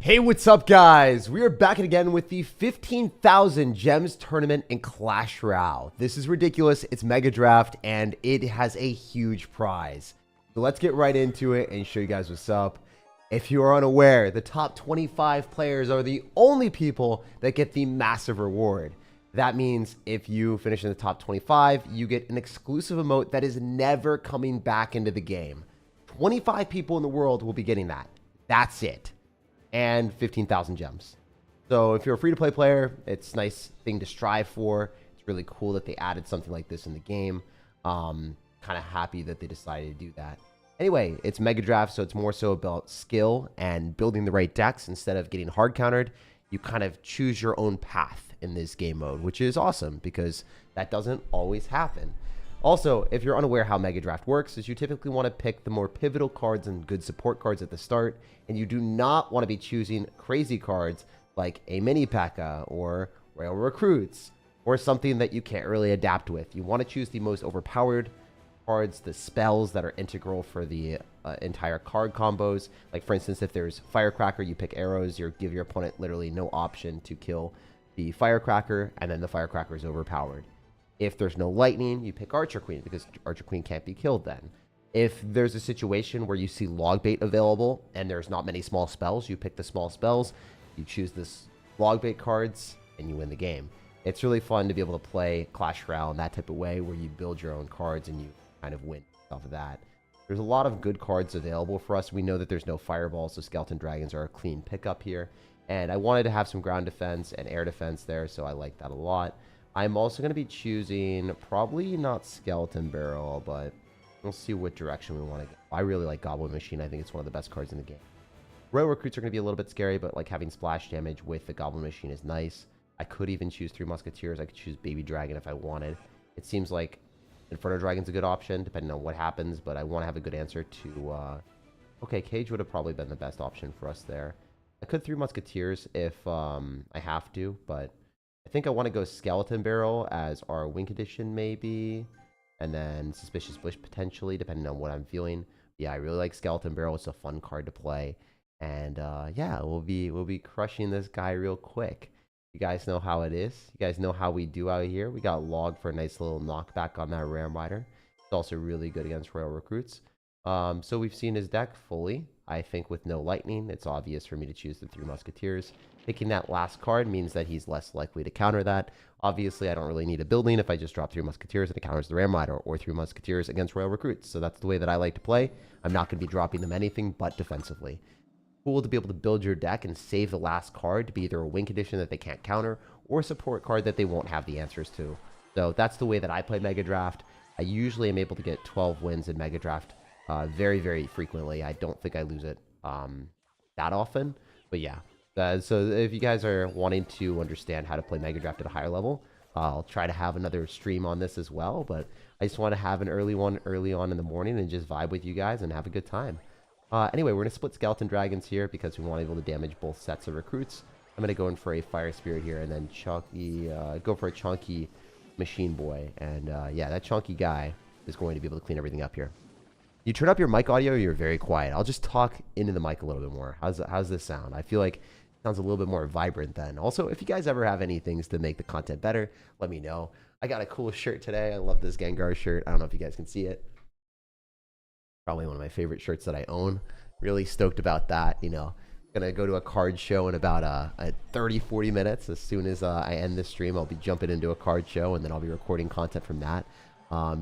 Hey, what's up, guys? We are back again with the 15,000 gems tournament in Clash Royale. This is ridiculous. It's Mega Draft, and it has a huge prize. So let's get right into it and show you guys what's up. If you are unaware, the top 25 players are the only people that get the massive reward. That means if you finish in the top 25, you get an exclusive emote that is never coming back into the game. 25 people in the world will be getting that. That's it. And 15,000 gems. So if you're a free-to-play player, it's a nice thing to strive for. It's really cool that they added something like this in the game. Kind of happy that they decided to do that. Anyway, it's Mega Draft, so it's more so about skill and building the right decks instead of getting hard countered. You kind of choose your own path in this game mode, which is awesome because that doesn't always happen. Also, if you're unaware how Mega Draft works, is you typically want to pick the more pivotal cards and good support cards at the start, and you do not want to be choosing crazy cards like a Mini P.E.K.K.A. or Royal Recruits, or something that you can't really adapt with. You want to choose the most overpowered cards, the spells that are integral for the entire card combos. Like, for instance, if there's Firecracker, you pick arrows, you give your opponent literally no option to kill the Firecracker, and then the Firecracker is overpowered. If there's no lightning, you pick Archer Queen because Archer Queen can't be killed then. If there's a situation where you see log bait available and there's not many small spells, you pick the small spells, you choose this log bait cards, and you win the game. It's really fun to be able to play Clash Royale in that type of way where you build your own cards and you kind of win off of that. There's a lot of good cards available for us. We know that there's no fireballs, so Skeleton Dragons are a clean pickup here. And I wanted to have some ground defense and air defense there, so I like that a lot. I'm also going to be choosing probably not Skeleton Barrel, but we'll see what direction we want to go. I really like Goblin Machine. I think it's one of the best cards in the game. Royal Recruits are going to be a little bit scary, but like having splash damage with the Goblin Machine is nice. I could even choose 3 Musketeers. I could choose Baby Dragon if I wanted. It seems like Inferno Dragon's a good option, depending on what happens, but I want to have a good answer to... Okay, Cage would have probably been the best option for us there. I could 3 Musketeers if I have to, but... I think I want to go Skeleton Barrel as our win condition, maybe. And then Suspicious Bush, potentially, depending on what I'm feeling. Yeah, I really like Skeleton Barrel. It's a fun card to play. And, yeah, we'll be crushing this guy real quick. You guys know how it is. You guys know how we do out here. We got Log for a nice little knockback on that Ram Rider. It's also really good against Royal Recruits. So we've seen his deck fully. I think with no lightning, it's obvious for me to choose the 3 Musketeers. Picking that last card means that he's less likely to counter that. Obviously, I don't really need a building if I just drop 3 Musketeers and it counters the Ram Rider, or 3 Musketeers against Royal Recruits. So that's the way that I like to play. I'm not going to be dropping them anything but defensively. Cool to be able to build your deck and save the last card to be either a win condition that they can't counter or a support card that they won't have the answers to. So that's the way that I play Mega Draft. I usually am able to get 12 wins in Mega Draft very, very frequently. I don't think I lose it that often, but yeah. So if you guys are wanting to understand how to play Mega Draft at a higher level, I'll try to have another stream on this as well, but I just want to have an early one early on in the morning and just vibe with you guys and have a good time. Anyway, we're going to split Skeleton Dragons here because we want to be able to damage both sets of recruits. I'm going to go in for a Fire Spirit here and then go for a Chunky Machine Boy. And yeah, that chunky guy is going to be able to clean everything up here. You turn up your mic audio, you're very quiet. I'll just talk into the mic a little bit more. How's this sound? I feel like it sounds a little bit more vibrant then. Also, if you guys ever have any things to make the content better, let me know. I got a cool shirt today. I love this Gengar shirt. I don't know if you guys can see it. Probably one of my favorite shirts that I own. Really stoked about that. You know, gonna go to a card show in about 30-40 minutes. As soon as I end this stream, I'll be jumping into a card show, and then I'll be recording content from that.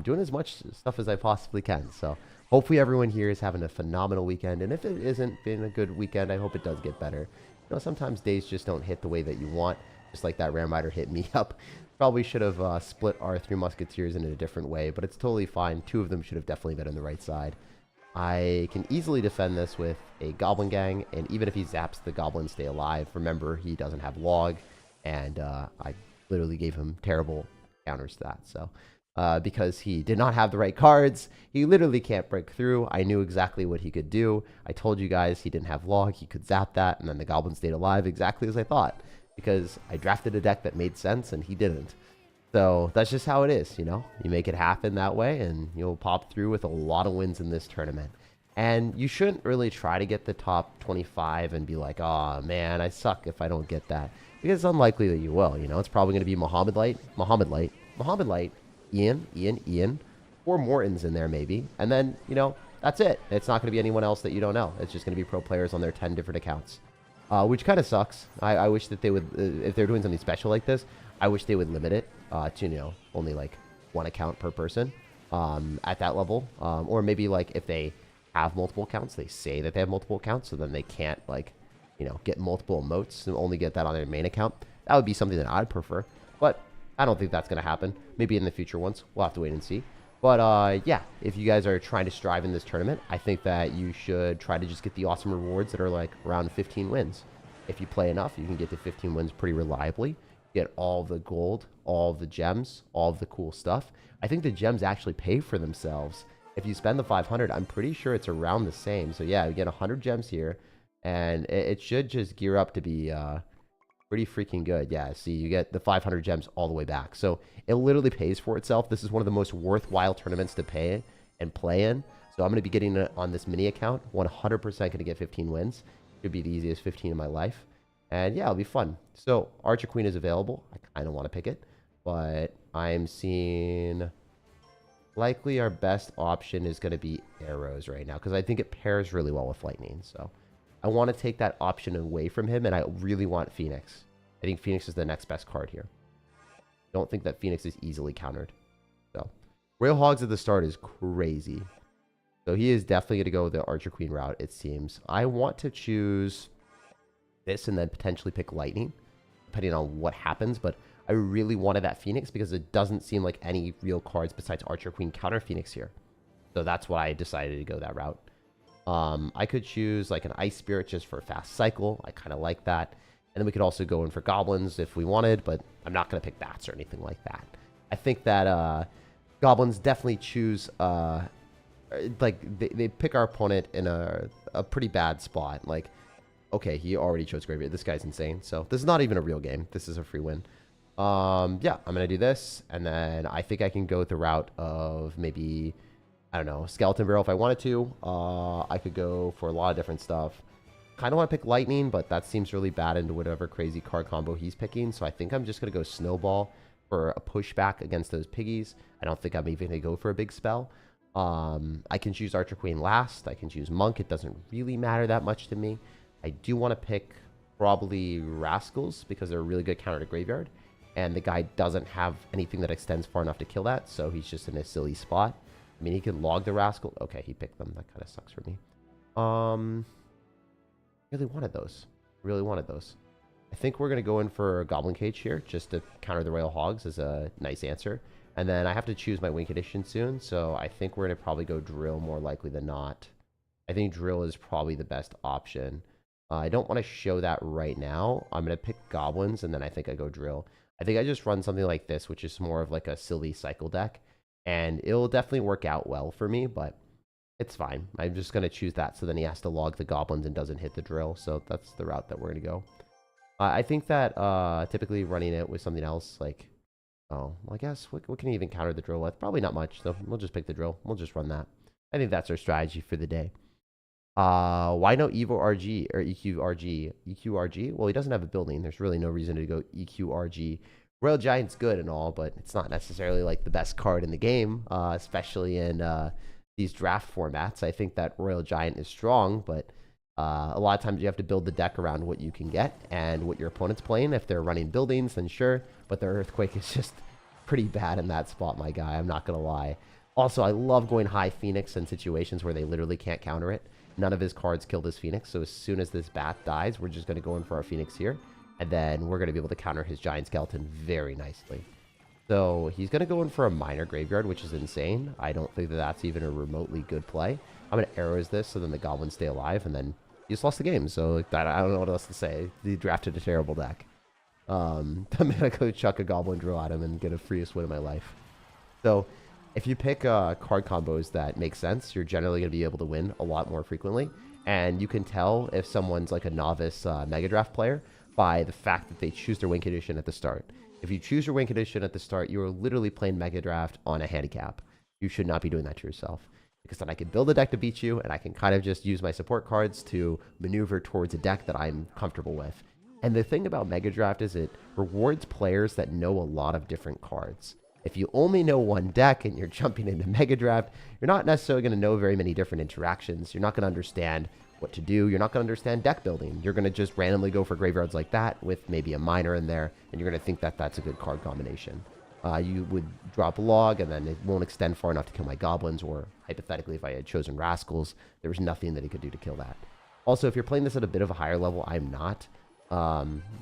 Doing as much stuff as I possibly can. So hopefully everyone here is having a phenomenal weekend. And if it isn't been a good weekend, I hope it does get better. You know, sometimes days just don't hit the way that you want. Just like that Ram Rider hit me up. Probably should have split our 3 Musketeers in a different way, but it's totally fine. 2 of them should have definitely been on the right side. I can easily defend this with a Goblin Gang, and even if he zaps the Goblins stay alive, remember he doesn't have Log, and I literally gave him terrible counters to that. So because he did not have the right cards, he literally can't break through. I knew exactly what he could do. I told you guys he didn't have Log, he could zap that, and then the Goblin stayed alive exactly as I thought, because I drafted a deck that made sense and he didn't. So that's just how it is, you know? You make it happen that way and you'll pop through with a lot of wins in this tournament. And you shouldn't really try to get the top 25 and be like, oh man, I suck if I don't get that. Because it's unlikely that you will, you know. It's probably going to be Muhammad Light, Ian, or Morton's in there maybe. And then, you know, that's it. It's not going to be anyone else that you don't know. It's just going to be pro players on their 10 different accounts. Which kind of sucks. I wish that they would, if they're doing something special like this, I wish they would limit it to, you know, only like one account per person at that level. Or maybe like if they have multiple accounts, they say that they have multiple accounts, so then they can't like, you know, get multiple emotes and only get that on their main account. That would be something that I'd prefer, but I don't think that's going to happen. Maybe in the future once. We'll have to wait and see. But yeah, if you guys are trying to strive in this tournament, I think that you should try to just get the awesome rewards that are like around 15 wins. If you play enough, you can get to 15 wins pretty reliably. Get all the gold, all the gems, all the cool stuff. I think the gems actually pay for themselves. If you spend the 500, I'm pretty sure it's around the same. So yeah, you get 100 gems here, and it should just gear up to be pretty freaking good. Yeah, see, you get the 500 gems all the way back. So it literally pays for itself. This is one of the most worthwhile tournaments to pay and play in. So I'm going to be getting it on this mini account. 100% going to get 15 wins. Should be the easiest 15 in my life. And yeah, it'll be fun. So Archer Queen is available. I kind of want to pick it, but I'm seeing likely our best option is going to be arrows right now, because I think it pairs really well with lightning. So I want to take that option away from him, and I really want Phoenix. I think Phoenix is the next best card here. Don't think that Phoenix is easily countered. So Royal Hogs at the start is crazy. So he is definitely going to go the Archer Queen route, it seems. I want to choose this and then potentially pick lightning, depending on what happens, but I really wanted that Phoenix because it doesn't seem like any real cards besides Archer Queen counter Phoenix here. So that's why I decided to go that route. I could choose like an Ice Spirit just for a fast cycle. I kind of like that. And then we could also go in for Goblins if we wanted, but I'm not going to pick Bats or anything like that. I think that Goblins definitely choose, like they pick our opponent in a pretty bad spot. Like, okay, he already chose Graveyard. This guy's insane. So this is not even a real game. This is a free win. Yeah, I'm going to do this. And then I think I can go the route of maybe, I don't know, Skeleton Barrel if I wanted to. I could go for a lot of different stuff. Kind of want to pick Lightning, but that seems really bad into whatever crazy card combo he's picking. So I think I'm just going to go Snowball for a pushback against those piggies. I don't think I'm even going to go for a big spell. I can choose Archer Queen last. I can choose Monk. It doesn't really matter that much to me. I do want to pick probably Rascals because they're a really good counter to Graveyard. And the guy doesn't have anything that extends far enough to kill that, so he's just in a silly spot. I mean, he could log the Rascal. Okay, he picked them. That kind of sucks for me. Really wanted those. Really wanted those. I think we're going to go in for Goblin Cage here, just to counter the Royal Hogs as a nice answer. And then I have to choose my Wing Condition soon, so I think we're going to probably go Drill more likely than not. I think Drill is probably the best option. I don't want to show that right now. I'm going to pick Goblins, and then I think I go Drill. I think I just run something like this, which is more of like a silly cycle deck. And it'll definitely work out well for me, but it's fine. I'm just going to choose that, so then he has to log the Goblins and doesn't hit the Drill. So that's the route that we're going to go. I think that typically running it with something else, like, oh, well, I guess, what can he even counter the Drill with? Probably not much, so we'll just pick the Drill. We'll just run that. I think that's our strategy for the day. Why no Evo RG or EQ RG? EQ RG? Well, he doesn't have a building. There's really no reason to go EQ RG. Royal Giant's good and all, but it's not necessarily like the best card in the game, especially in these draft formats. I think that Royal Giant is strong, but a lot of times you have to build the deck around what you can get and what your opponent's playing. If they're running buildings, then sure, but the Earthquake is just pretty bad in that spot, my guy. I'm not going to lie. Also, I love going high Phoenix in situations where they literally can't counter it. None of his cards kill this Phoenix, so as soon as this bat dies, we're just going to go in for our Phoenix here. And then we're going to be able to counter his Giant Skeleton very nicely. So he's going to go in for a Minor Graveyard, which is insane. I don't think that that's even a remotely good play. I'm going to Arrows this so then the Goblins stay alive, and then he just lost the game. So like, I don't know what else to say. He drafted a terrible deck. I'm going to go chuck a Goblin Drill at him and get a freest win of my life. So if you pick card combos that make sense, you're generally going to be able to win a lot more frequently. And you can tell if someone's like a novice Mega Draft player by the fact that they choose their Win Condition at the start. If you choose your Win Condition at the start, you are literally playing Mega Draft on a handicap. You should not be doing that to yourself. because then I can build a deck to beat you, and I can kind of just use my support cards to maneuver towards a deck that I'm comfortable with. And the thing about Mega Draft is it rewards players that know a lot of different cards. If you only know one deck and you're jumping into Mega Draft, you're not necessarily going to know very many different interactions. You're not going to understand what to do. You're not going to understand deck building. You're going to just randomly go for graveyards like that with maybe a miner in there, and you're going to think that that's a good card combination. You would drop a log, and then it won't extend far enough to kill my goblins, or hypothetically, if I had chosen rascals, there was nothing that he could do to kill that. Also, if you're playing this at a bit of a higher level, I'm not.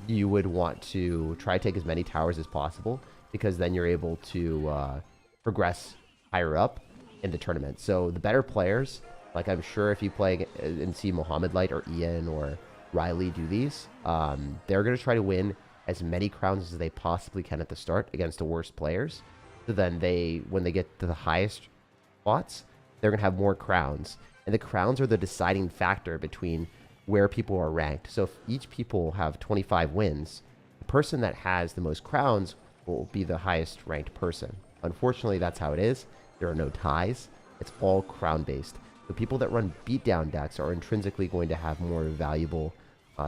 You would want to try to take as many towers as possible, because then you're able to progress higher up in the tournament. So the better players, like I'm sure if you play and see Mohammed Light or Ian or Riley do these, they're going to try to win as many crowns as they possibly can at the start against the worst players. So then when they get to the highest spots, they're going to have more crowns. And the crowns are the deciding factor between where people are ranked. So if each people have 25 wins, the person that has the most crowns will be the highest ranked person. Unfortunately, that's how it is. There are no ties. It's all crown based. The people that run beatdown decks are intrinsically going to have more valuable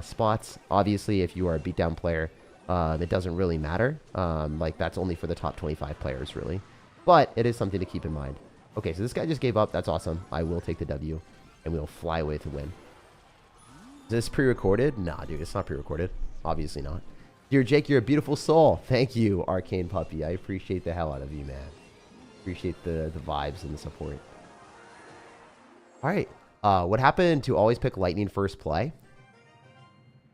spots. Obviously, if you are a beatdown player, it doesn't really matter. Like that's only for the top 25 players, really. But it is something to keep in mind. Okay, so this guy just gave up. That's awesome. I will take the W, and we'll fly away to win. Is this pre-recorded? Nah, dude, it's not pre-recorded. Obviously not. Dear Jake, you're a beautiful soul. Thank you, Arcane Puppy. I appreciate the hell out of you, man. Appreciate the vibes and the support. All right. What happened to always pick Lightning first play?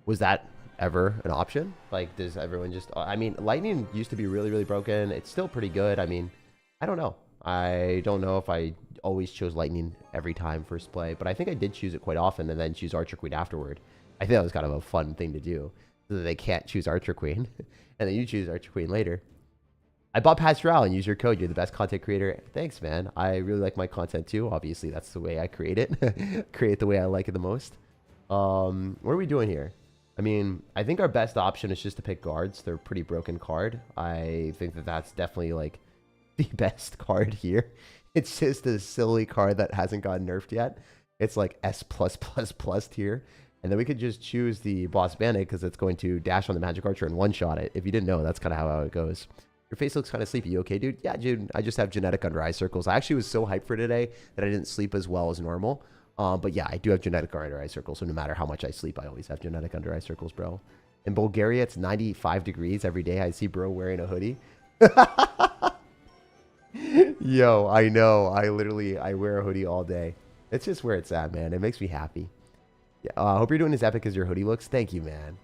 Was that ever an option? Like, does everyone just... I mean, Lightning used to be really, really broken. It's still pretty good. I mean, I don't know. I don't know if I always chose Lightning every time first play, but I think I did choose it quite often and then choose Archer Queen afterward. I think that was kind of a fun thing to do, so that they can't choose Archer Queen, and then you choose Archer Queen later. I bought Pastoral and use your code. You're the best content creator. Thanks, man. I really like my content too. Obviously, that's the way I create it. Create it the way I like it the most. What are we doing here? I mean, I think our best option is just to pick guards. They're a pretty broken card. I think that that's definitely like the best card here. It's just a silly card that hasn't gotten nerfed yet. It's like S+++ tier. And then we could just choose the Boss Bandit because it's going to dash on the Magic Archer and one-shot it. If you didn't know, that's kind of how it goes. Your face looks kind of sleepy. You okay, dude? Yeah, dude. I just have genetic under eye circles. I actually was so hyped for today that I didn't sleep as well as normal. But yeah, I do have genetic under eye circles. So no matter how much I sleep, I always have genetic under eye circles, bro. In Bulgaria, it's 95 degrees every day. I see bro wearing a hoodie. Yo, I know. I wear a hoodie all day. It's just where it's at, man. It makes me happy. Yeah, I hope you're doing as epic as your hoodie looks. Thank you, man.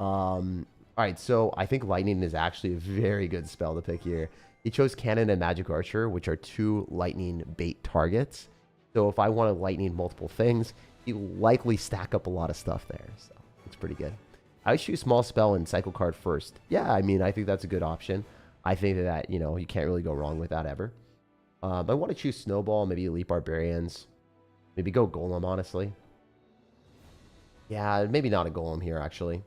All right, so I think Lightning is actually a very good spell to pick here. He chose Cannon and Magic Archer, which are two Lightning bait targets. So if I want to Lightning multiple things, he likely stack up a lot of stuff there. So it's pretty good. I would choose Small Spell and Cycle Card first. Yeah, I mean, I think that's a good option. I think that, you know, you can't really go wrong with that ever. I want to choose Snowball, maybe Elite Barbarians. Maybe go Golem, honestly. Yeah, maybe not a Golem here, actually.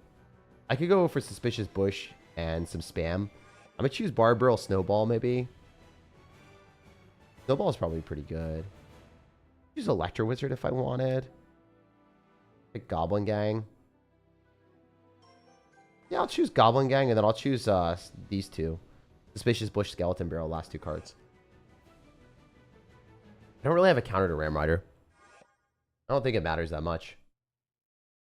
I could go for Suspicious Bush and some spam. I'm going to choose Barbarrel Snowball, maybe. Snowball is probably pretty good. Choose Electro Wizard if I wanted. Like Goblin Gang. Yeah, I'll choose Goblin Gang, and then I'll choose these two. Suspicious Bush, Skeleton Barrel, last two cards. I don't really have a counter to Ram Rider. I don't think it matters that much.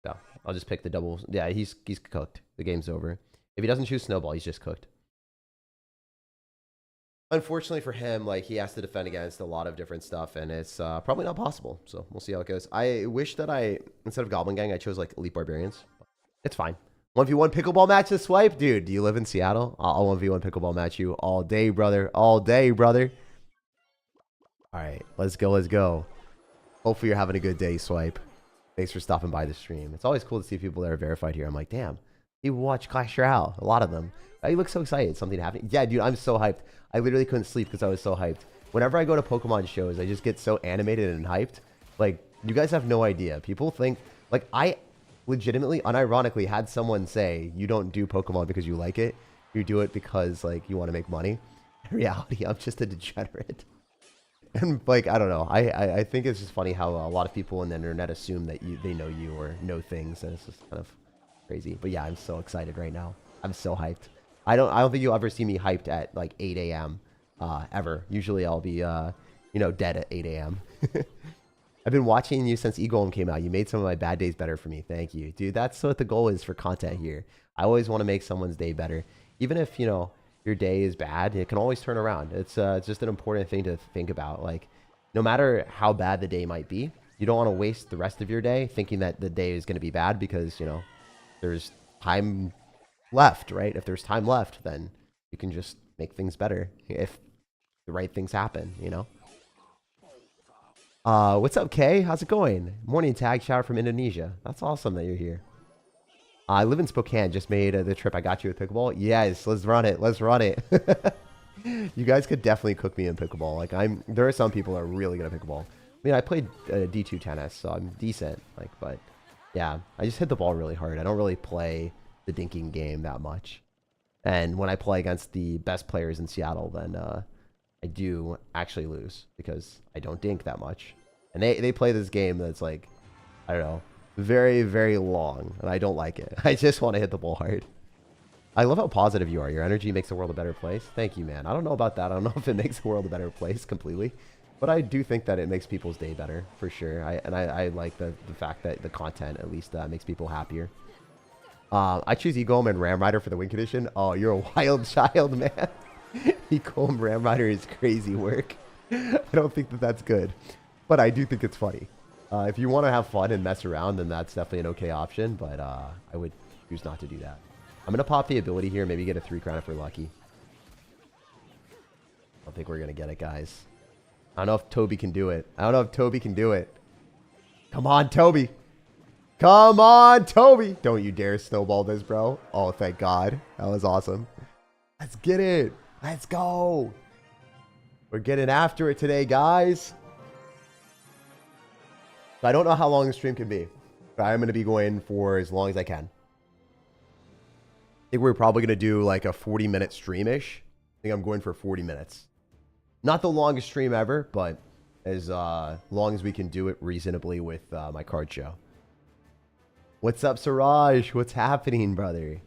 So I'll just pick the double. Yeah, he's cooked. The game's over. If he doesn't choose Snowball, he's just cooked. Unfortunately for him, like, he has to defend against a lot of different stuff, and it's probably not possible. So we'll see how it goes. I wish that instead of Goblin Gang, I chose like Elite Barbarians. It's fine. 1v1 pickleball match this swipe? Dude, do you live in Seattle? I'll 1v1 pickleball match you all day, brother. All day, brother. All right, let's go, let's go. Hopefully you're having a good day, Swipe. Thanks for stopping by the stream. It's always cool to see people that are verified here. I'm like, damn, you watch Clash Royale. A lot of them. You look so excited. Something happening. Yeah, dude, I'm so hyped. I literally couldn't sleep because I was so hyped. Whenever I go to Pokemon shows, I just get so animated and hyped. Like, you guys have no idea. People think, like, I legitimately, unironically had someone say, you don't do Pokemon because you like it. You do it because, like, you want to make money. In reality, I'm just a degenerate. And like, I don't know. I think it's just funny how a lot of people on the internet assume that they know you or know things, and it's just kind of crazy. But yeah, I'm so excited right now. I'm so hyped. I don't think you'll ever see me hyped at like 8 a.m. Ever. Usually I'll be dead at 8 a.m. I've been watching you since E-Golem came out. You made some of my bad days better for me. Thank you. Dude, that's what the goal is for content here. I always want to make someone's day better. Even if, your day is bad, it can always turn around. It's just an important thing to think about. Like, no matter how bad the day might be, you don't want to waste the rest of your day thinking that the day is going to be bad because, there's time left, right? If there's time left, then you can just make things better if the right things happen, What's up, Kay? How's it going? Morning tag, shout out from Indonesia. That's awesome that you're here. I live in Spokane. Just made the trip. I got you with pickleball. Yes, let's run it. Let's run it. You guys could definitely cook me in pickleball. Like there are some people that are really good at pickleball. I mean, I played D2 tennis, so I'm decent. But yeah, I just hit the ball really hard. I don't really play the dinking game that much. And when I play against the best players in Seattle, then I do actually lose because I don't dink that much. And they play this game that's like, I don't know, very, very long, and I don't like it. I just want to hit the ball hard. I love how positive you are. Your energy makes the world a better place. Thank you, man. I don't know about that. I don't know if it makes the world a better place completely, but I do think that it makes people's day better for sure. I like the fact that the content at least makes people happier. I choose Egolem and Ram Rider for the win condition. Oh, you're a wild child, man. Egolem Ram Rider is crazy work. I don't think that that's good, but I do think it's funny. If you want to have fun and mess around, then that's definitely an okay option, but I would choose not to do that. I'm going to pop the ability here, maybe get a 3-crown if we're lucky. I don't think we're going to get it, guys. I don't know if Toby can do it. Come on, Toby. Come on, Toby. Don't you dare snowball this, bro. Oh, thank God. That was awesome. Let's get it. Let's go. We're getting after it today, guys. I don't know how long the stream can be, but I'm going to be going for as long as I can. I think we're probably going to do like a 40-minute stream-ish. I think I'm going for 40 minutes. Not the longest stream ever, but as long as we can do it reasonably with my card show. What's up, Siraj? What's happening, brother?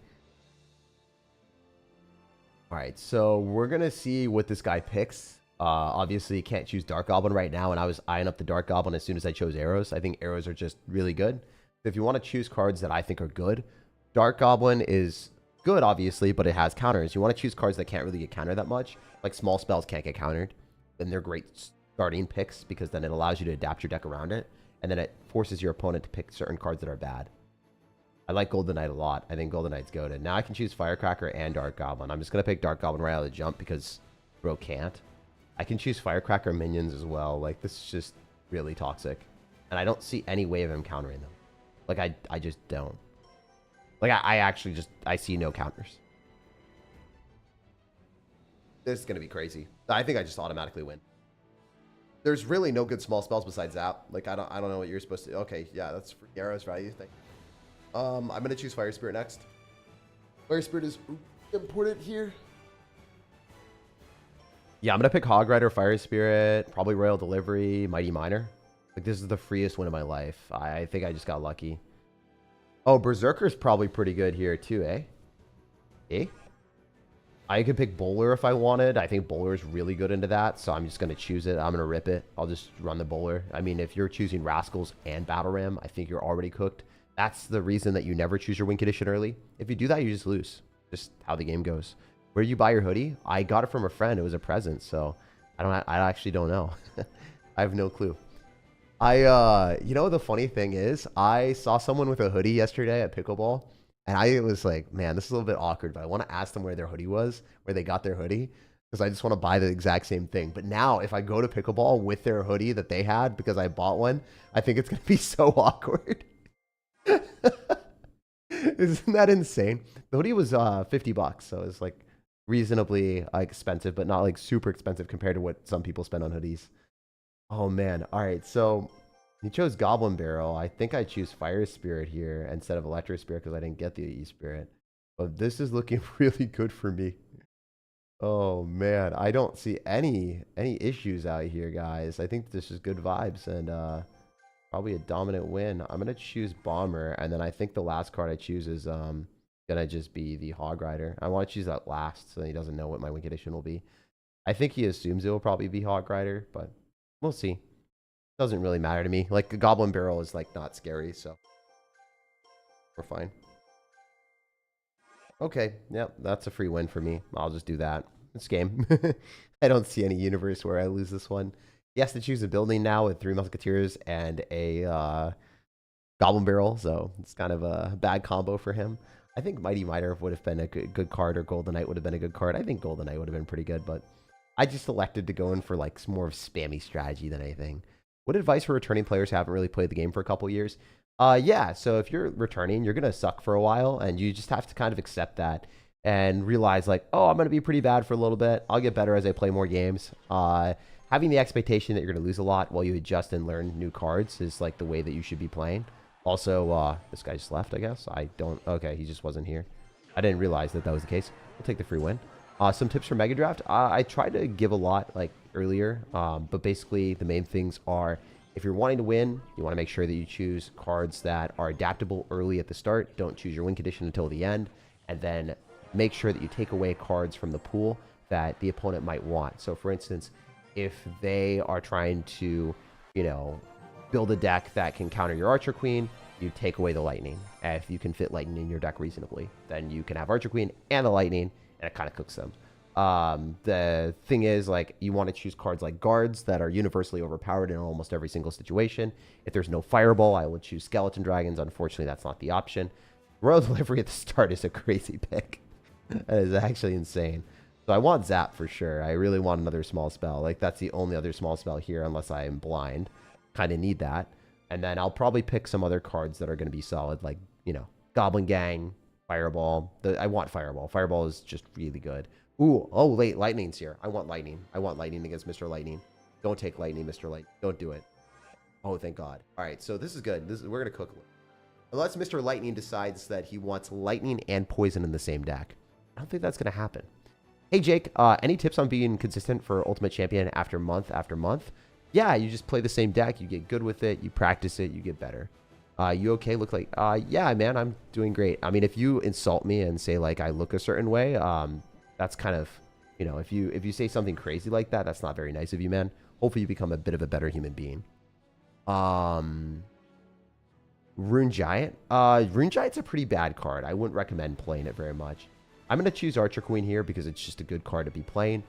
All right, so we're going to see what this guy picks. Obviously, can't choose Dark Goblin right now, and I was eyeing up the Dark Goblin as soon as I chose arrows. I think arrows are just really good. So if you want to choose cards that I think are good, Dark Goblin is good, obviously, but it has counters. You want to choose cards that can't really get countered that much. Like small spells can't get countered. Then they're great starting picks because then it allows you to adapt your deck around it. And then it forces your opponent to pick certain cards that are bad. I like Golden Knight a lot. I think Golden Knight's goated. Now I can choose Firecracker and Dark Goblin. I'm just going to pick Dark Goblin right out of the jump because bro can't. I can choose Firecracker minions as well. Like, this is just really toxic. And I don't see any way of him countering them. Like, I just don't. Like, I actually just, I see no counters. This is going to be crazy. I think I just automatically win. There's really no good small spells besides that. Like, I don't know what you're supposed to... Okay, yeah, that's for arrows value. Thank you. I'm going to choose Fire Spirit next. Fire Spirit is important here. Yeah, I'm going to pick Hog Rider, Fire Spirit, probably Royal Delivery, Mighty Miner. Like, this is the freest win of my life. I think I just got lucky. Oh, Berserker's probably pretty good here too, eh? Eh? I could pick Bowler if I wanted. I think Bowler is really good into that, so I'm just going to choose it. I'm going to rip it. I'll just run the Bowler. I mean, if you're choosing Rascals and Battle Ram, I think you're already cooked. That's the reason that you never choose your win condition early. If you do that, you just lose. Just how the game goes. Where you buy your hoodie? I got it from a friend. It was a present, so I actually don't know. I have no clue. You know, the funny thing is, I saw someone with a hoodie yesterday at Pickleball, and I was like, man, this is a little bit awkward, but I want to ask them where their hoodie was, where they got their hoodie, because I just want to buy the exact same thing. But now, if I go to Pickleball with their hoodie that they had because I bought one, I think it's going to be so awkward. Isn't that insane? The hoodie was $50, so it's like reasonably expensive, but not like super expensive compared to what some people spend on hoodies. Oh man. All right, so he chose Goblin Barrel. I think I choose Fire Spirit here instead of Electro Spirit because I didn't get the E Spirit. But this is looking really good for me. Oh man, I don't see any issues out here, guys. I think this is good vibes and probably a dominant win. I'm gonna choose Bomber, and then I think the last card I choose is gonna just be the Hog Rider. I want to choose that last so that he doesn't know what my win condition will be. I think he assumes it will probably be Hog Rider, but we'll see. Doesn't really matter to me. Like, a Goblin Barrel is like not scary, so we're fine. Okay, yep, that's a free win for me. I'll just do that. This game. I don't see any universe where I lose this one. He has to choose a building now with 3 Musketeers and a Goblin Barrel, so it's kind of a bad combo for him. I think Mighty Miter would have been a good card, or Golden Knight would have been a good card. I think Golden Knight would have been pretty good, but I just elected to go in for like more of spammy strategy than anything. What advice for returning players who haven't really played the game for a couple years? Yeah, so if you're returning, you're going to suck for a while, and you just have to kind of accept that and realize, like, oh, I'm going to be pretty bad for a little bit. I'll get better as I play more games. Having the expectation that you're going to lose a lot while you adjust and learn new cards is, like, the way that you should be playing. Also, this guy just left, I guess. Okay, he just wasn't here. I didn't realize that was the case. We'll take the free win. Some tips for Mega Draft. I tried to give a lot, like, earlier, but basically the main things are, if you're wanting to win, you want to make sure that you choose cards that are adaptable early at the start. Don't choose your win condition until the end. And then make sure that you take away cards from the pool that the opponent might want. So, for instance, if they are trying to, build a deck that can counter your Archer Queen, you take away the Lightning. And if you can fit Lightning in your deck reasonably, then you can have Archer Queen and the Lightning, and it kind of cooks them. The thing is, like, you want to choose cards like Guards that are universally overpowered in almost every single situation. If there's no Fireball, I would choose Skeleton Dragons. Unfortunately, that's not the option. Royal Delivery at the start is a crazy pick. That is actually insane. So I want Zap for sure. I really want another small spell. Like, that's the only other small spell here unless I am blind. Kind of need that. And then I'll probably pick some other cards that are going to be solid, like, Goblin Gang, Fireball. I want Fireball. Fireball is just really good. Ooh, oh, wait, Lightning's here. I want Lightning. I want Lightning against Mr. Lightning. Don't take Lightning, Mr. Light. Don't do it. Oh, thank God. All right, so this is good. We're going to cook a little. Unless Mr. Lightning decides that he wants Lightning and Poison in the same deck. I don't think that's going to happen. Hey, Jake, any tips on being consistent for Ultimate Champion after month after month? Yeah, you just play the same deck. You get good with it. You practice it. You get better. You okay? Look like, yeah, man, I'm doing great. I mean, if you insult me and say, like, I look a certain way, that's kind of, if you say something crazy like that, that's not very nice of you, man. Hopefully you become a bit of a better human being. Rune Giant. Rune Giant's a pretty bad card. I wouldn't recommend playing it very much. I'm going to choose Archer Queen here because it's just a good card to be playing.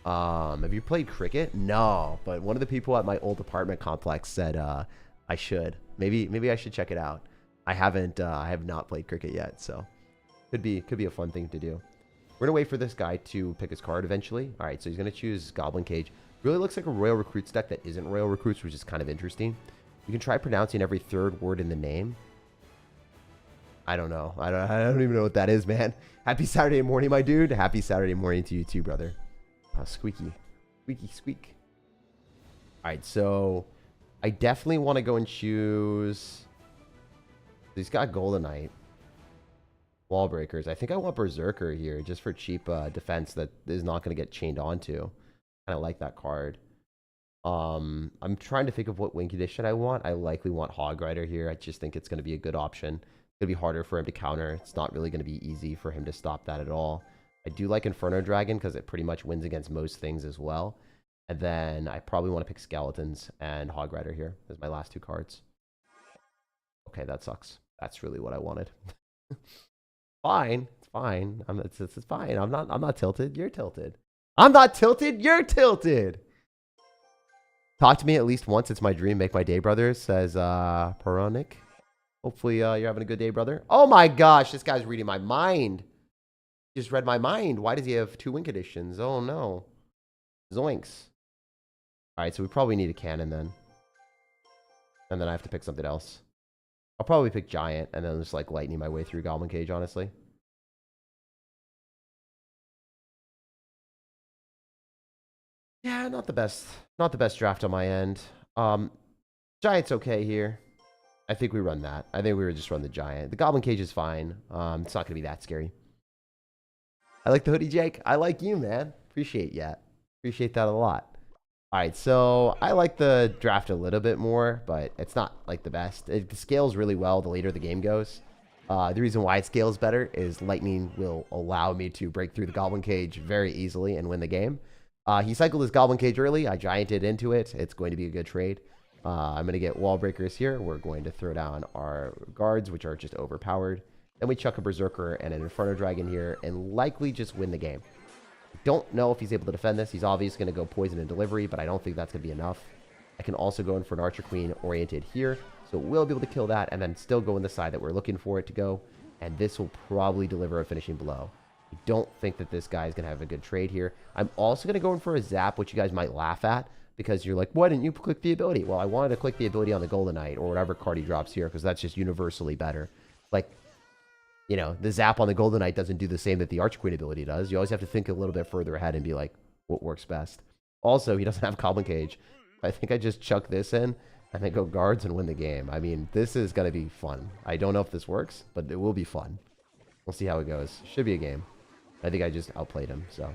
Have you played Cricket? No, but one of the people at my old apartment complex said I should. Maybe I should check it out. I have not played Cricket yet, so could be a fun thing to do. We're going to wait for this guy to pick his card eventually. All right, so he's going to choose Goblin Cage. Really looks like a Royal Recruits deck that isn't Royal Recruits, which is kind of interesting. You can try pronouncing every third word in the name. I don't know. I don't even know what that is, man. Happy Saturday morning, my dude. Happy Saturday morning to you too, brother. Squeaky. Squeaky squeak. All right, so I definitely want to go and choose... He's got Golden Knight. Wall Breakers. I think I want Berserker here just for cheap defense that is not going to get chained onto. Kind of like that card. I'm trying to think of what win condition I want. I likely want Hog Rider here. I just think it's going to be a good option. It's going to be harder for him to counter. It's not really going to be easy for him to stop that at all. I do like Inferno Dragon because it pretty much wins against most things as well. And then I probably want to pick Skeletons and Hog Rider here as my last 2 cards. Okay, that sucks. That's really what I wanted. Fine. It's fine. It's fine. I'm not tilted. You're tilted. I'm not tilted. You're tilted. Talk to me at least once. It's my dream. Make my day, brother, says Peronic. Hopefully you're having a good day, brother. Oh my gosh, this guy's reading my mind. He just read my mind. Why does he have 2 win conditions? Oh no. Zoinks. Alright, so we probably need a cannon then. And then I have to pick something else. I'll probably pick Giant and then just like lightning my way through Goblin Cage, honestly. Yeah, not the best. Not the best draft on my end. Giant's okay here. I think we run that. I think we would just run the Giant. The Goblin Cage is fine. It's not going to be that scary. I like the hoodie, Jake. I like you, man. Appreciate that a lot. All right, so I like the draft a little bit more, but it's not like the best. It scales really well the later the game goes. The reason why it scales better is lightning will allow me to break through the goblin cage very easily and win the game. He cycled his goblin cage early. I gianted into it. It's going to be a good trade. I'm going to get wall breakers here. We're going to throw down our guards, which are just overpowered. Then we chuck a berserker and an inferno dragon here and likely just win the game. Don't know if he's able to defend this. He's obviously going to go poison and delivery, but I don't think that's going to be enough. I can also go in for an archer queen oriented here, so we'll be able to kill that and then still go in the side that we're looking for it to go, and this will probably deliver a finishing blow. I don't think that this guy is going to have a good trade here. I'm also going to go in for a zap, which you guys might laugh at, because you're like, why didn't you click the ability? Well, I wanted to click the ability on the Golden Knight or whatever card he drops here, because that's just universally better. Like, you know, the zap on the Golden Knight doesn't do the same that the Archer Queen ability does. You always have to think a little bit further ahead and be like, what works best? Also, he doesn't have Goblin Cage. I think I just chuck this in and then go guards and win the game. I mean, this is going to be fun. I don't know if this works, but it will be fun. We'll see how it goes. Should be a game. I think I just outplayed him, so.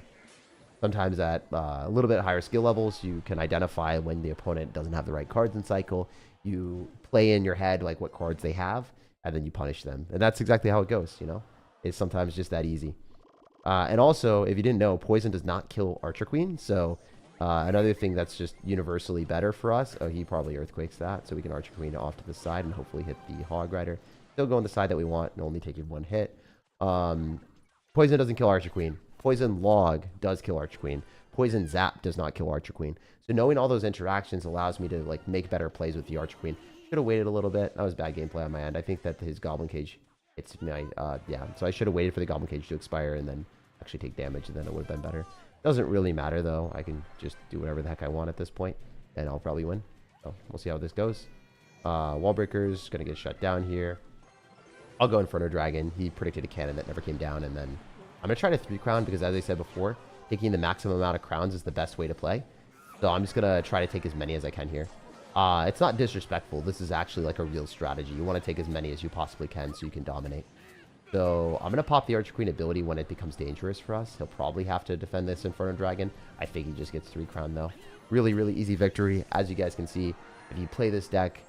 Sometimes at a little bit higher skill levels, you can identify when the opponent doesn't have the right cards in cycle. You play in your head like what cards they have, and then you punish them. And that's exactly how it goes, you know? It's sometimes just that easy. And also, if you didn't know, poison does not kill Archer Queen. So another thing that's just universally better for us. Oh, he probably Earthquakes that. So we can Archer Queen off to the side and hopefully hit the Hog Rider. Still go on the side that we want and only taking one hit. Poison doesn't kill Archer Queen. Poison Log does kill Archer Queen. Poison Zap does not kill Archer Queen. So knowing all those interactions allows me to like make better plays with the Archer Queen. Should have waited a little bit. That was bad gameplay on my end. I think that his Goblin Cage, it's my, yeah. So I should have waited for the Goblin Cage to expire and then actually take damage, and then it would have been better. Doesn't really matter, though. I can just do whatever the heck I want at this point, and I'll probably win. So we'll see how this goes. Wall Breaker's going to get shut down here. I'll go Inferno Dragon. He predicted a cannon that never came down, and then I'm going to try to 3-crown because, as I said before, taking the maximum amount of crowns is the best way to play. So I'm just going to try to take as many as I can here. It's not disrespectful. This is actually like a real strategy. You want to take as many as you possibly can so you can dominate. So I'm going to pop the Archer Queen ability when it becomes dangerous for us. He'll probably have to defend this Inferno Dragon. I think he just gets 3 crown though. Really, really easy victory. As you guys can see, if you play this deck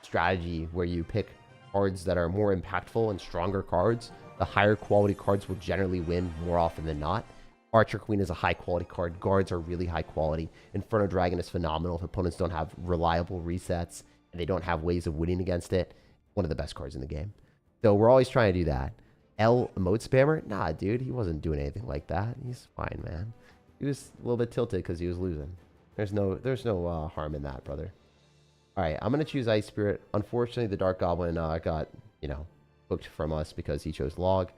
strategy where you pick cards that are more impactful and stronger cards, the higher quality cards will generally win more often than not. Archer Queen is a high quality card. Guards are really high quality. Inferno Dragon is phenomenal if opponents don't have reliable resets and they don't have ways of winning against it. One of the best cards in the game. So we're always trying to do that. L emote spammer? Nah, dude, he wasn't doing anything like that. He's fine, man. He was a little bit tilted because he was losing. There's no harm in that, brother. All right, I'm gonna choose Ice Spirit. Unfortunately, the Dark Goblin got, you know, hooked from us because he chose Log.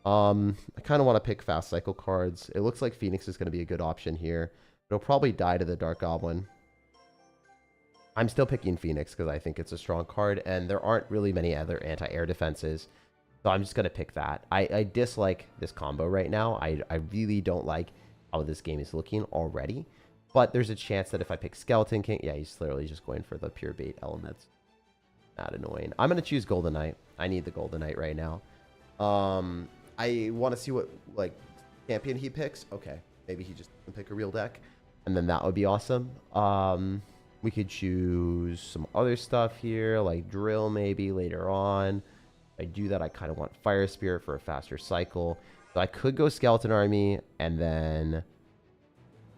I kind of want to pick fast cycle cards. It looks like Phoenix is going to be a good option here. It'll probably die to the Dark Goblin. I'm still picking Phoenix because I think it's a strong card, and there aren't really many other anti-air defenses. So I'm just going to pick that. I dislike this combo right now. I really don't like how this game is looking already. But there's a chance that if I pick Skeleton King... Yeah, he's literally just going for the pure bait elements. Not annoying. I'm going to choose Golden Knight. I need the Golden Knight right now. I want to see what, like, champion he picks. Okay, maybe he just doesn't pick a real deck. And then that would be awesome. We could choose some other stuff here, like Drill maybe later on. If I do that, I kind of want Fire Spirit for a faster cycle. So I could go Skeleton Army, and then...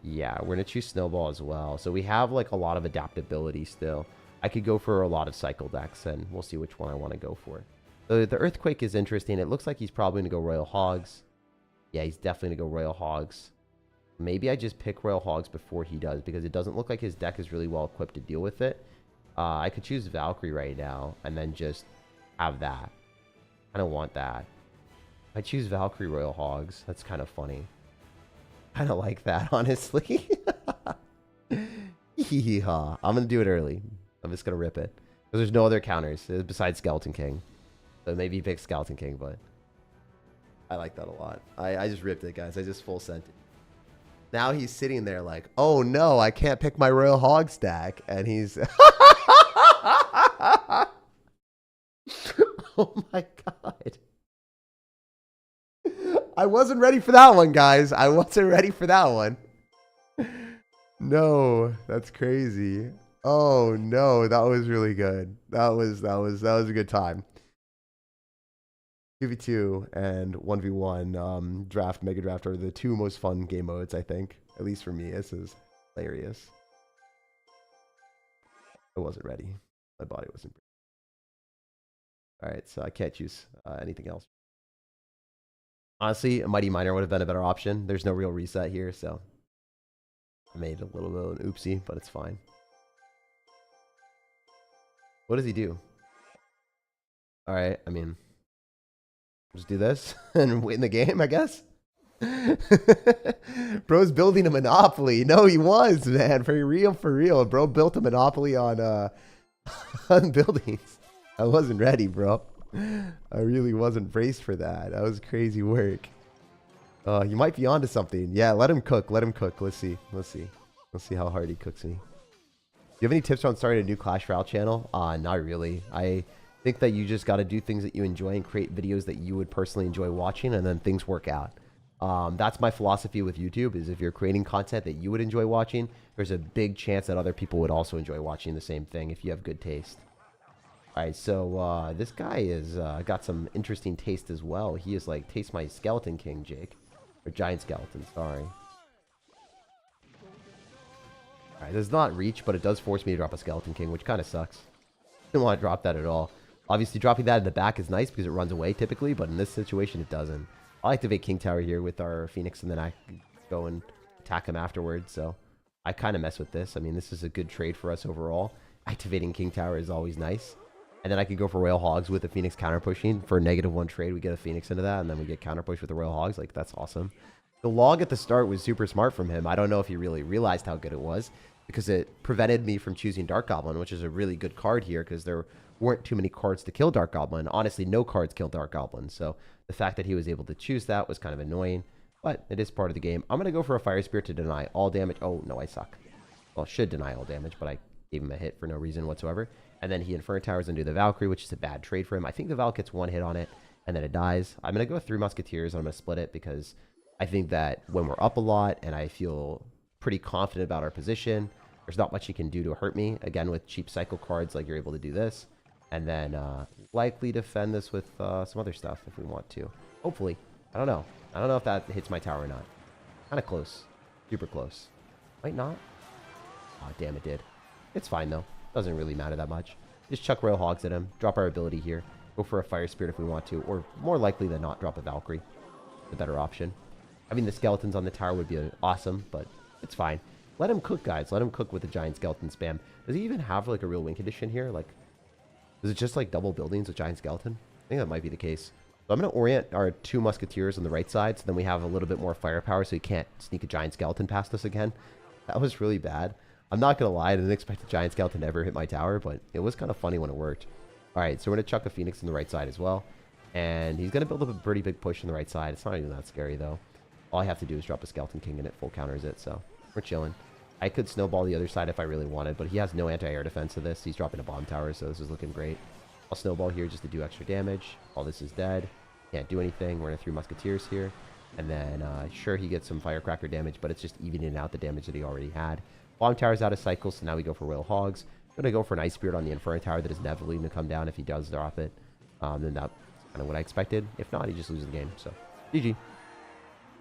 yeah, we're going to choose Snowball as well. So we have, like, a lot of adaptability still. I could go for a lot of cycle decks, and we'll see which one I want to go for. So the Earthquake is interesting. It looks like he's probably going to go Royal Hogs. Yeah, he's definitely going to go Royal Hogs. Maybe I just pick Royal Hogs before he does, because it doesn't look like his deck is really well equipped to deal with it. I could choose Valkyrie right now, and then just have that. I don't want that. I choose Valkyrie Royal Hogs. That's kind of funny. Kind of like that, honestly. Hee-haw. I'm going to do it early. I'm just going to rip it. Because there's no other counters besides Skeleton King. So maybe he picks Skeleton King, but I like that a lot. I just ripped it, guys. I just full sent it. Now he's sitting there like, oh no, I can't pick my Royal Hog stack. And he's... oh my god. I wasn't ready for that one, guys. I wasn't ready for that one. No, that's crazy. Oh no, that was really good. That was a good time. 2v2 and 1v1 draft, mega draft are the two most fun game modes, I think. At least for me, this is hilarious. I wasn't ready. My body wasn't ready. All right, so I can't choose anything else. Honestly, a Mighty Miner would have been a better option. There's no real reset here, so I made a little bit of an oopsie, but it's fine. What does he do? All right, I mean, just do this and win the game, I guess. Bro's building a monopoly. No, he was, man. For real, for real. Bro built a monopoly on on buildings. I wasn't ready, bro. I really wasn't braced for that. That was crazy work. You might be onto something. Yeah, let him cook. Let him cook. Let's see. Let's see. Let's see how hard he cooks me. Do you have any tips on starting a new Clash Royale channel? Not really. I think that you just got to do things that you enjoy and create videos that you would personally enjoy watching, and then things work out. That's my philosophy with YouTube, is if you're creating content that you would enjoy watching, there's a big chance that other people would also enjoy watching the same thing if you have good taste. All right, so this guy is got some interesting taste as well. He is like, taste my skeleton king, Jake. Or giant skeleton, sorry. All right, does not reach, but it does force me to drop a skeleton king, which kind of sucks. Didn't want to drop that at all. Obviously, dropping that in the back is nice because it runs away typically, but in this situation, it doesn't. I'll activate King Tower here with our Phoenix, and then I go and attack him afterwards. So I kind of mess with this. I mean, this is a good trade for us overall. Activating King Tower is always nice. And then I could go for Royal Hogs with the Phoenix counter pushing. For a -1 trade, we get a Phoenix into that, and then we get counter push with the Royal Hogs. Like, that's awesome. The log at the start was super smart from him. I don't know if he really realized how good it was, because it prevented me from choosing Dark Goblin, which is a really good card here, because there weren't too many cards to kill Dark Goblin. Honestly, no cards kill Dark Goblin. So the fact that he was able to choose that was kind of annoying, but it is part of the game. I'm going to go for a Fire Spirit to deny all damage. Oh, no, I suck. Well, should deny all damage, but I gave him a hit for no reason whatsoever. And then he Inferno Towers into the Valkyrie, which is a bad trade for him. I think the Val gets one hit on it, and then it dies. I'm going to go 3 Musketeers, and I'm going to split it, because I think that when we're up a lot, and I feel pretty confident about our position, there's not much he can do to hurt me. Again, with cheap cycle cards, like, you're able to do this. And then likely defend this with some other stuff if we want to. Hopefully. I don't know. I don't know if that hits my tower or not. Kind of close. Super close. Might not. Oh, damn, it did. It's fine, though. Doesn't really matter that much. Just chuck Royal Hogs at him. Drop our ability here. Go for a Fire Spirit if we want to. Or more likely than not, drop a Valkyrie. The better option. I mean, the skeletons on the tower would be awesome, but it's fine. Let him cook, guys. Let him cook with the giant skeleton spam. Does he even have, like, a real win condition here? Like, is it just like double buildings with giant skeleton? I think that might be the case. So I'm going to orient our 2 Musketeers on the right side, so then we have a little bit more firepower, so he can't sneak a giant skeleton past us again. That was really bad. I'm not going to lie, I didn't expect a giant skeleton to ever hit my tower, but it was kind of funny when it worked. All right, so we're going to chuck a Phoenix on the right side as well. And he's going to build up a pretty big push on the right side. It's not even that scary, though. All I have to do is drop a Skeleton King and it full counters it, so we're chilling. I could snowball the other side if I really wanted, but he has no anti-air defense to this. He's dropping a bomb tower, so this is looking great. I'll snowball here just to do extra damage. All this is dead. Can't do anything. We're going to 3 Musketeers here. And then, sure, he gets some Firecracker damage, but it's just evening out the damage that he already had. Bomb tower's out of cycle, so now we go for Royal Hogs. I'm going to go for an Ice Spirit on the Inferno Tower that is inevitably going to come down if he does drop it. Then that's kind of what I expected. If not, he just loses the game. So, GG.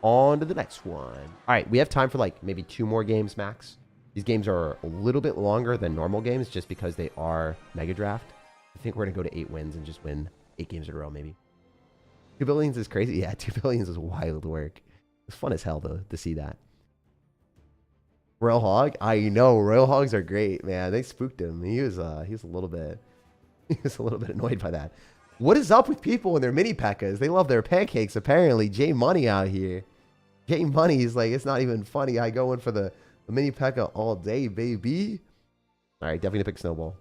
On to the next one. All right, we have time for like maybe 2 more games max. These games are a little bit longer than normal games just because they are Mega Draft. I think we're going to go to 8 wins and just win 8 games in a row, maybe. 2 billions is crazy. Yeah, 2 billions is wild work. It's fun as hell, though, to see that. Royal Hog? I know. Royal Hogs are great, man. They spooked him. He was a little bit annoyed by that. What is up with people and their mini P.E.K.K.A.s? They love their pancakes, apparently. J Money out here. J Money is like, it's not even funny. I go in for the mini P.E.K.K.A. all day, baby. All right, definitely gonna pick Snowball.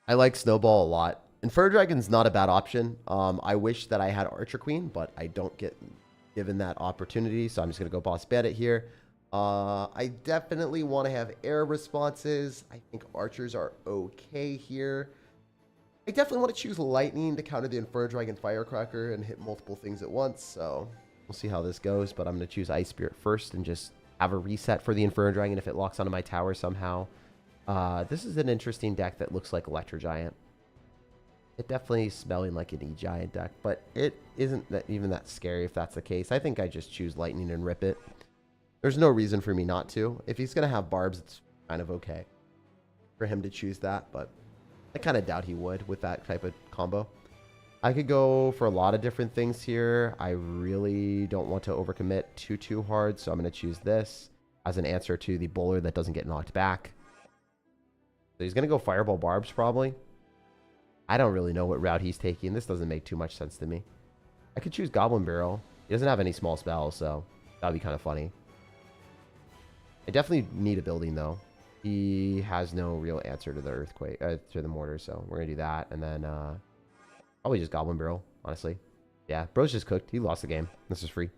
I like Snowball a lot. And Fur Dragon's not a bad option. I wish that I had Archer Queen, but I don't get given that opportunity, so I'm just gonna go Boss Bandit here. I definitely want to have air responses. I think archers are okay here. I definitely want to choose lightning to counter the Inferno Dragon Firecracker and hit multiple things at once. So we'll see how this goes. But I'm going to choose Ice Spirit first and just have a reset for the Inferno Dragon if it locks onto my tower somehow. This is an interesting deck that looks like Electro Giant. It definitely smelling like an E-Giant deck, but it isn't even that scary if that's the case. I think I just choose lightning and rip it. There's no reason for me not to. If he's going to have barbs, it's kind of okay for him to choose that, but I kind of doubt he would with that type of combo. I could go for a lot of different things here. I really don't want to overcommit too hard, so I'm going to choose this as an answer to the bowler that doesn't get knocked back. So he's going to go Fireball Barbs probably. I don't really know what route he's taking. This doesn't make too much sense to me. I could choose Goblin Barrel. He doesn't have any small spells, so that would be kind of funny. I definitely need a building, though. He has no real answer to the Earthquake, to the Mortar, so we're going to do that. And then probably just Goblin Barrel, honestly. Yeah, bro's just cooked. He lost the game. This is free.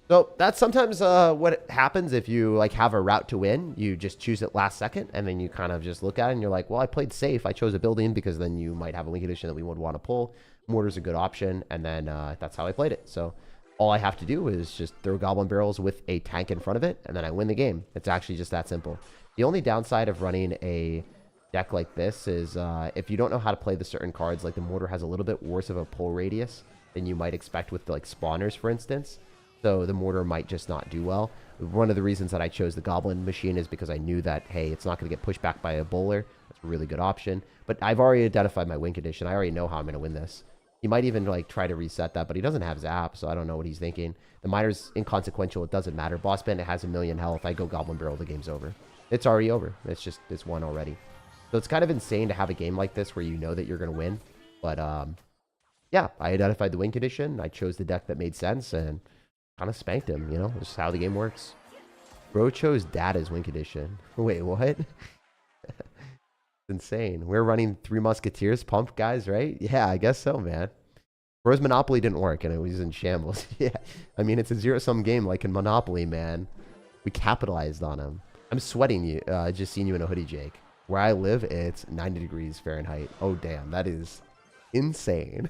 So that's sometimes what happens if you like have a route to win. You just choose it last second, and then you kind of just look at it, and you're like, well, I played safe. I chose a building because then you might have a link edition that we would want to pull. Mortar's a good option, and then that's how I played it. So all I have to do is just throw Goblin Barrels with a tank in front of it, and then I win the game. It's actually just that simple. The only downside of running a deck like this is if you don't know how to play the certain cards, like the Mortar has a little bit worse of a pull radius than you might expect with like spawners, for instance. So the Mortar might just not do well. One of the reasons that I chose the Goblin Machine is because I knew that, hey, it's not going to get pushed back by a bowler. That's a really good option. But I've already identified my win condition. I already know how I'm going to win this. He might even like try to reset that, but he doesn't have Zap, so I don't know what he's thinking. The Miner's inconsequential. It doesn't matter. Boss Bandit has 1,000,000 health. I go Goblin Barrel. The game's over. It's already over. It's won already. So it's kind of insane to have a game like this where you know that you're going to win. But yeah, I identified the win condition. I chose the deck that made sense and kind of spanked him, you know? This is how the game works. Bro chose Data's win condition. Wait, what? It's insane. We're running 3 Musketeers pump, guys, right? Yeah, I guess so, man. Bro's Monopoly didn't work, and it was in shambles. Yeah, I mean, it's a zero-sum game like in Monopoly, man. We capitalized on him. I'm sweating you. Just seeing you in a hoodie, Jake. Where I live, it's 90 degrees Fahrenheit. Oh, damn. That is insane.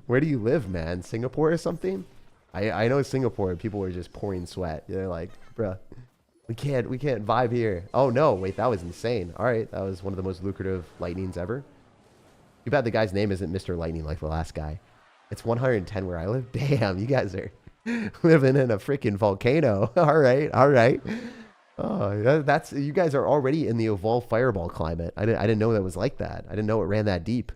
Where do you live, man? Singapore or something? I know Singapore, people were just pouring sweat. They're like, bruh, we can't vibe here. Oh, no. Wait, that was insane. All right. That was one of the most lucrative lightnings ever. Too bad the guy's name isn't Mr. Lightning like the last guy. It's 110 where I live. Damn, you guys are living in a freaking volcano. All right. All right. Oh, that's you guys are already in the evolved fireball climate. I didn't know that was like that. I didn't know it ran that deep.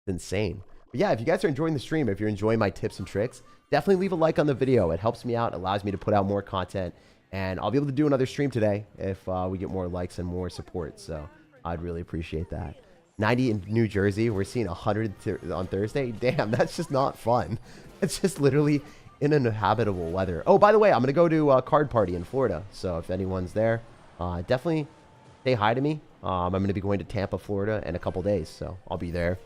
It's insane. But yeah, if you guys are enjoying the stream, if you're enjoying my tips and tricks, definitely leave a like on the video. It helps me out, allows me to put out more content, and I'll be able to do another stream today if we get more likes and more support. So I'd really appreciate that. 90 in New Jersey. We're seeing 100 on Thursday. Damn, that's just not fun. It's just literally in uninhabitable weather. Oh, by the way, I'm going to go to a card party in Florida. So if anyone's there, definitely say hi to me. I'm going to be going to Tampa, Florida in a couple days. So I'll be there.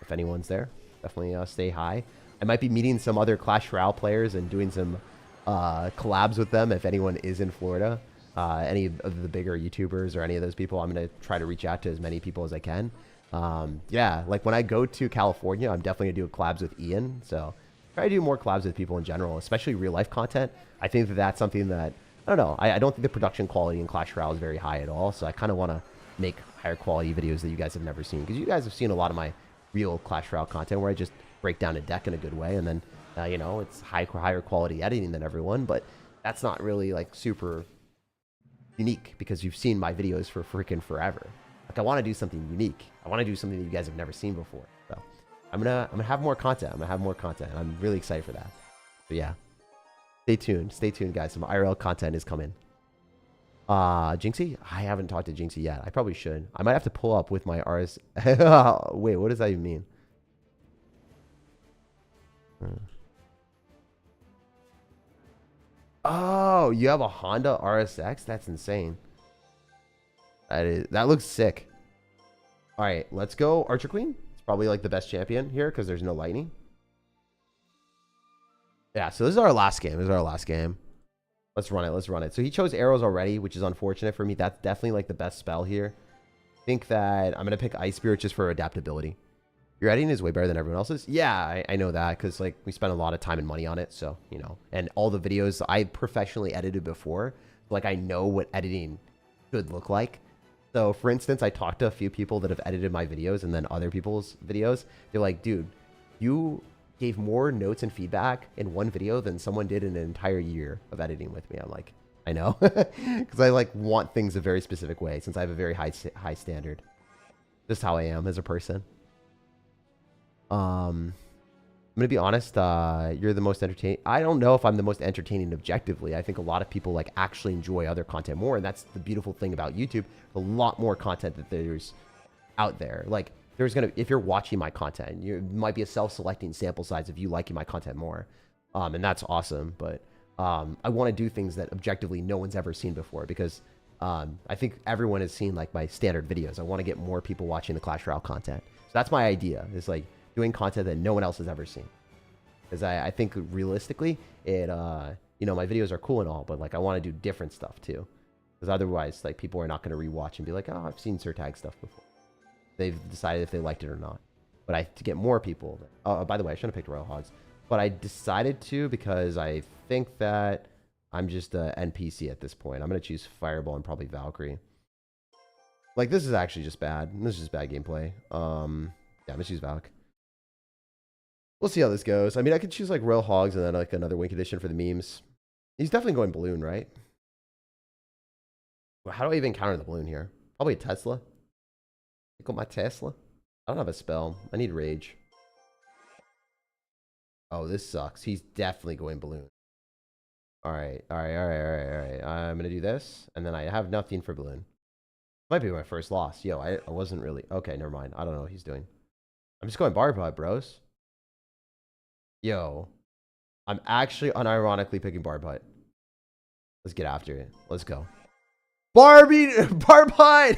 If anyone's there, definitely say hi. I might be meeting some other Clash Royale players and doing some collabs with them if anyone is in Florida. Any of the bigger YouTubers or any of those people, I'm going to try to reach out to as many people as I can. Yeah, like when I go to California, I'm definitely going to do collabs with Ian. So try to do more collabs with people in general, especially real life content. I think that that's something that, I don't know, I don't think the production quality in Clash Royale is very high at all. So I kind of want to make higher quality videos that you guys have never seen, because you guys have seen a lot of my real Clash Royale content where I just break down a deck in a good way. And then, you know, it's higher quality editing than everyone, but that's not really like super unique because you've seen my videos for freaking forever. Like I want to do something unique. I want to do something that you guys have never seen before. So I'm gonna have more content. I'm gonna have more content. I'm really excited for that. But yeah, stay tuned, guys. Some IRL content is coming. Jinxie, I haven't talked to Jinxie yet. I probably should. I might have to pull up with my RS. Wait, what does that even mean? Oh, you have a Honda RSX? That's insane. That looks sick. All right, let's go Archer Queen. It's probably like the best champion here because there's no lightning. Yeah, so this is our last game. Let's run it. So he chose arrows already, which is unfortunate for me. That's definitely like the best spell here. I think that I'm going to pick Ice Spirit just for adaptability. Your editing is way better than everyone else's. Yeah, I know that because like we spent a lot of time and money on it. So, you know, and all the videos I professionally edited before, like I know what editing should look like. So for instance, I talked to a few people that have edited my videos and then other people's videos. They're like, dude, you gave more notes and feedback in one video than someone did in an entire year of editing with me. I'm like, I know, because I like want things a very specific way since I have a very high standard. Just how I am as a person. I'm gonna be honest. You're the most entertaining. I don't know if I'm the most entertaining objectively. I think a lot of people like actually enjoy other content more, and that's the beautiful thing about YouTube. A lot more content that there's out there. Like there's gonna, if you're watching my content, you might be a self-selecting sample size of you liking my content more, and that's awesome. But I want to do things that objectively no one's ever seen before because I think everyone has seen like my standard videos. I want to get more people watching the Clash Royale content. So that's my idea. It's like doing content that no one else has ever seen. Because I think realistically, it, you know, my videos are cool and all, but like I want to do different stuff too. Because otherwise, like people are not going to rewatch and be like, oh, I've seen SirTag stuff before. They've decided if they liked it or not. But to get more people. Oh, by the way, I shouldn't have picked Royal Hogs. But I decided to because I think that I'm just a NPC at this point. I'm going to choose Fireball and probably Valkyrie. Like this is actually just bad. This is just bad gameplay. Yeah, I'm going to choose Valk. We'll see how this goes. I mean, I could choose like Royal Hogs and then like another Wink Edition for the memes. He's definitely going balloon, right? Well, how do I even counter the balloon here? Probably a Tesla. Pick up my Tesla. I don't have a spell. I need rage. Oh, this sucks. He's definitely going balloon. All right. I'm going to do this. And then I have nothing for balloon. Might be my first loss. Yo, I wasn't really. Okay, never mind. I don't know what he's doing. I'm just going Barb Hut, bros. Yo, I'm actually unironically picking Barb Hut. Let's get after it. Let's go. Barb Hut!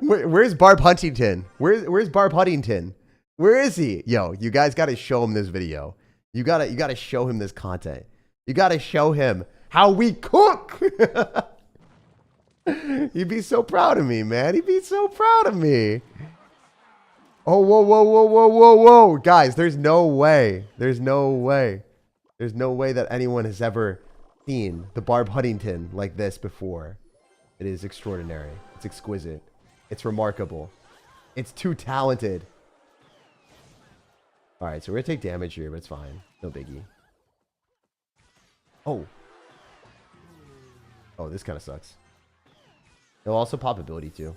Where's Barb Huntington? Where's Barb Huntington? Where is he? Yo, you guys got to show him this video. You gotta show him this content. You gotta show him how we cook. He'd be so proud of me, man. He'd be so proud of me. Oh, whoa. Guys, there's no way. There's no way that anyone has ever seen the Barb Huntington like this before. It is extraordinary. It's exquisite. It's remarkable. It's too talented. All right, so we're going to take damage here, but it's fine. No biggie. Oh. Oh, this kind of sucks. It'll also pop ability, too.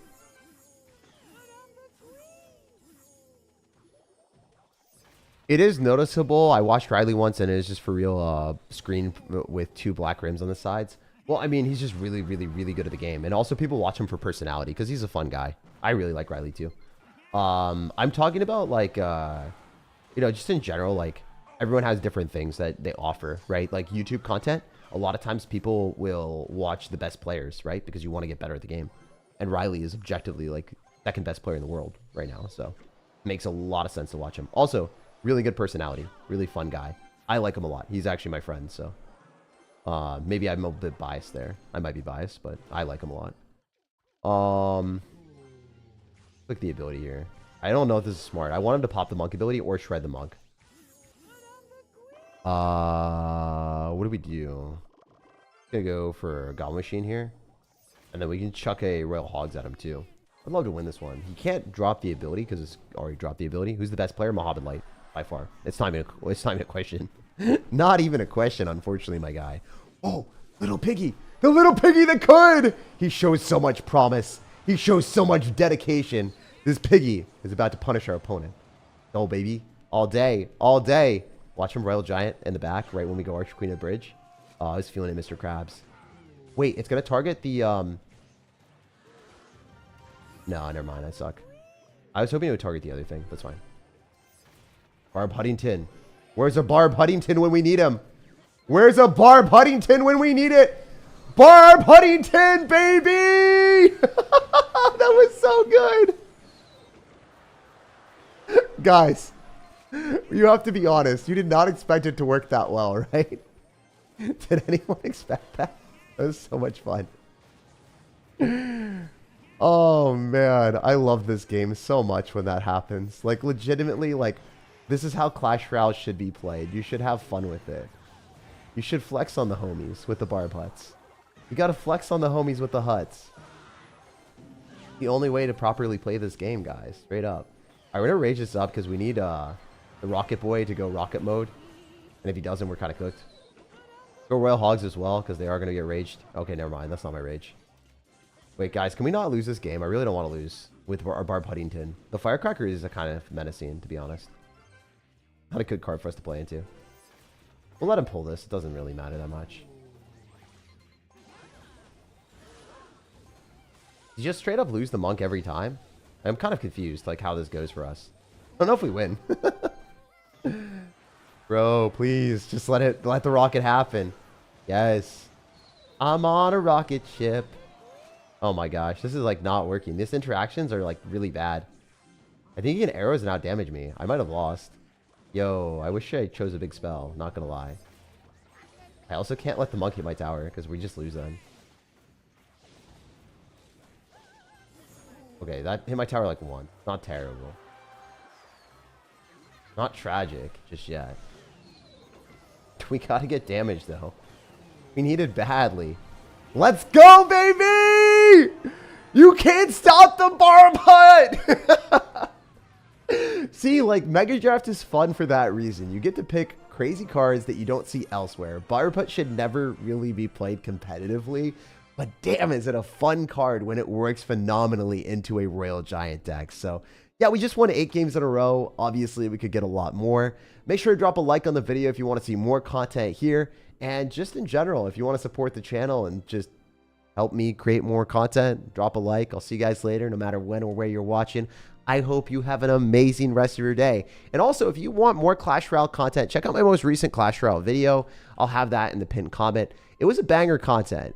It is noticeable. I watched Riley once, and it was just for real screen with 2 black rims on the sides. Well, I mean, he's just really good at the game. And also, people watch him for personality, because he's a fun guy. I really like Riley, too. I'm talking about, like, you know, just in general, like, everyone has different things that they offer, right? Like, YouTube content, a lot of times people will watch the best players, right? Because you want to get better at the game. And Riley is objectively, like, second best player in the world right now. So, it makes a lot of sense to watch him. Also, really good personality. Really fun guy. I like him a lot. He's actually my friend, so. Maybe I'm a bit biased there. I might be biased, but I like him a lot. Click the ability here. I don't know if this is smart. I wanted to pop the monk ability or shred the monk. What do we do? Gonna go for a Goblin Machine here. And then we can chuck a Royal Hogs at him too. I'd love to win this one. He can't drop the ability because it's already dropped the ability. Who's the best player? Mohammed Light, by far. It's not even a question. Not even a question, unfortunately, my guy. Oh, little piggy. The little piggy that could. He shows so much promise. He shows so much dedication. This piggy is about to punish our opponent. No, baby. All day. All day. Watch him Royal Giant in the back right when we go Archer Queen of the Bridge. Oh, I was feeling it, Mr. Krabs. Wait, it's going to target the... No, never mind. I suck. I was hoping it would target the other thing. That's fine. Barb Huntington. Where's a Barb Huntington when we need him? Where's a Barb Huntington when we need it? Barb Huntington, baby! That was so good. Guys, you have to be honest. You did not expect it to work that well, right? Did anyone expect that? That was so much fun. Oh man, I love this game so much when that happens. Like legitimately, like this is how Clash Royale should be played. You should have fun with it. You should flex on the homies with the barb huts. You gotta flex on the homies with the huts. The only way to properly play this game, guys. Straight up. Alright, we're gonna rage this up because we need the Rocket Boy to go rocket mode. And if he doesn't, we're kind of cooked. Go Royal Hogs as well because they are gonna get raged. Okay, never mind. That's not my rage. Wait, guys, can we not lose this game? I really don't want to lose with our Barb Huntington. The Firecracker is a kind of menacing, to be honest. Not a good card for us to play into. We'll let him pull this. It doesn't really matter that much. Did you just straight up lose the Monk every time? I'm kind of confused, like, how this goes for us. I don't know if we win. Bro, please, just let the rocket happen. Yes. I'm on a rocket ship. Oh my gosh, this is like not working. These interactions are like really bad. I think he can arrows and out damage me. I might have lost. Yo, I wish I chose a big spell. Not gonna lie. I also can't let the monk hit my tower because we just lose then. Okay, that hit my tower like one. Not terrible. Not tragic just yet. We gotta get damage though. We need it badly. Let's go, baby! You can't stop the barb hunt! See, like, Mega Draft is fun for that reason. You get to pick crazy cards that you don't see elsewhere. Barb hunt should never really be played competitively, but damn, is it a fun card when it works phenomenally into a Royal Giant deck. So, yeah, we just won 8 games in a row. Obviously, we could get a lot more. Make sure to drop a like on the video if you want to see more content here. And just in general, if you want to support the channel and just help me create more content, drop a like. I'll see you guys later, no matter when or where you're watching. I hope you have an amazing rest of your day. And also, if you want more Clash Royale content, check out my most recent Clash Royale video. I'll have that in the pinned comment. It was a banger content.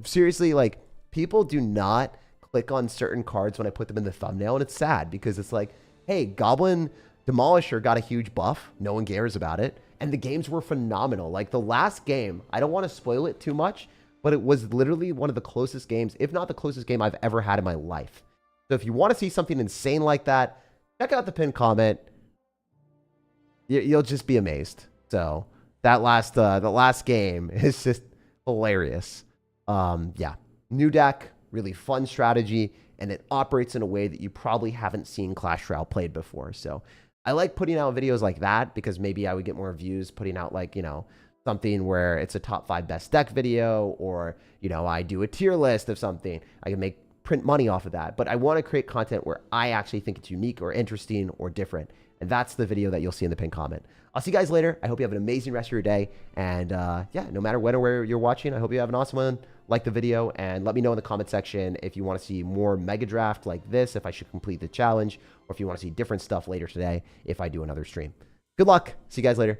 Seriously, like, people do not click on certain cards when I put them in the thumbnail, and it's sad because it's like, hey, Goblin Demolisher got a huge buff. No one cares about it. And the games were phenomenal. Like the last game, I don't want to spoil it too much, but it was literally one of the closest games, if not the closest game I've ever had in my life. So if you want to see something insane like that, check out the pinned comment. You'll just be amazed. So that the last game is just hilarious. Yeah, new deck, really fun strategy, and it operates in a way that you probably haven't seen Clash Royale played before. So I like putting out videos like that because maybe I would get more views putting out, like, you know, something where it's a top 5 best deck video, or, you know, I do a tier list of something. I can print money off of that. But I want to create content where I actually think it's unique or interesting or different. And that's the video that you'll see in the pinned comment. I'll see you guys later. I hope you have an amazing rest of your day. And yeah, no matter when or where you're watching, I hope you have an awesome one. Like the video and let me know in the comment section if you want to see more Mega Draft like this, if I should complete the challenge, or if you want to see different stuff later today if I do another stream. Good luck. See you guys later.